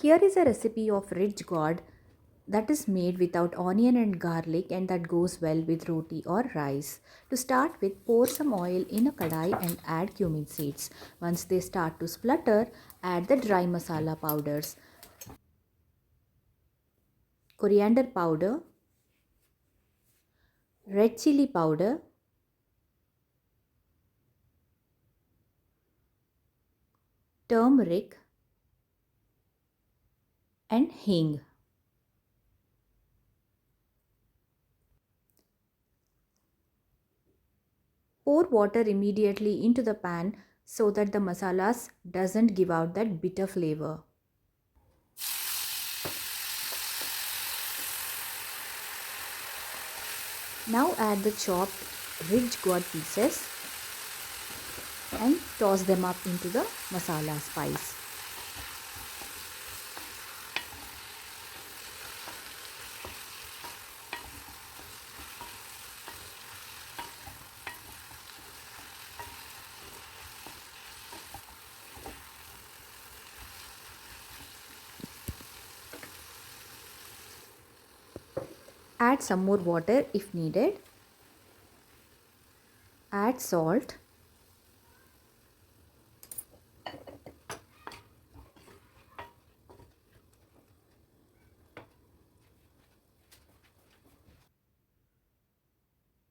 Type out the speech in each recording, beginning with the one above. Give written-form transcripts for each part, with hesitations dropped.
Here is a recipe of Ridge Gourd that is made without onion and garlic and that goes well with roti or rice. To start with, pour some oil in a kadai and add cumin seeds. Once they start to splutter, add the dry masala powders, coriander powder, red chili powder, turmeric and hing. Pour water immediately into the pan so that the masalas doesn't give out that bitter flavor. Now add the chopped ridge gourd pieces and toss them up into the masala spice. Add some more water if needed. Add salt.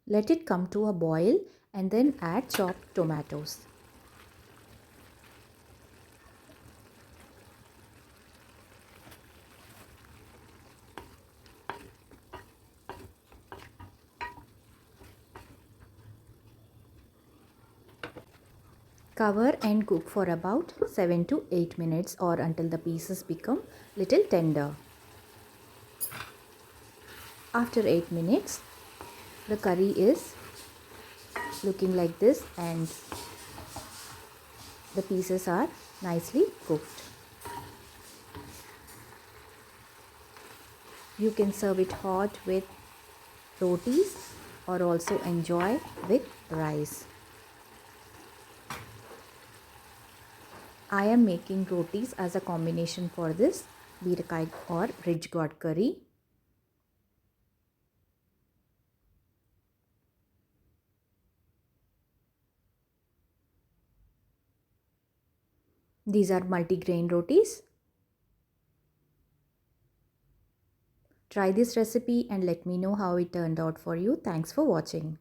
Let it come to a boil and then add chopped tomatoes. Cover and cook for about 7 to 8 minutes or until the pieces become little tender. After 8 minutes, the curry is looking like this and the pieces are nicely cooked. You can serve it hot with rotis or also enjoy with rice. I am making rotis as a combination for this Beerakaya or Ridge Gourd Curry. These are multi-grain rotis. Try this recipe and let me know how it turned out for you. Thanks for watching.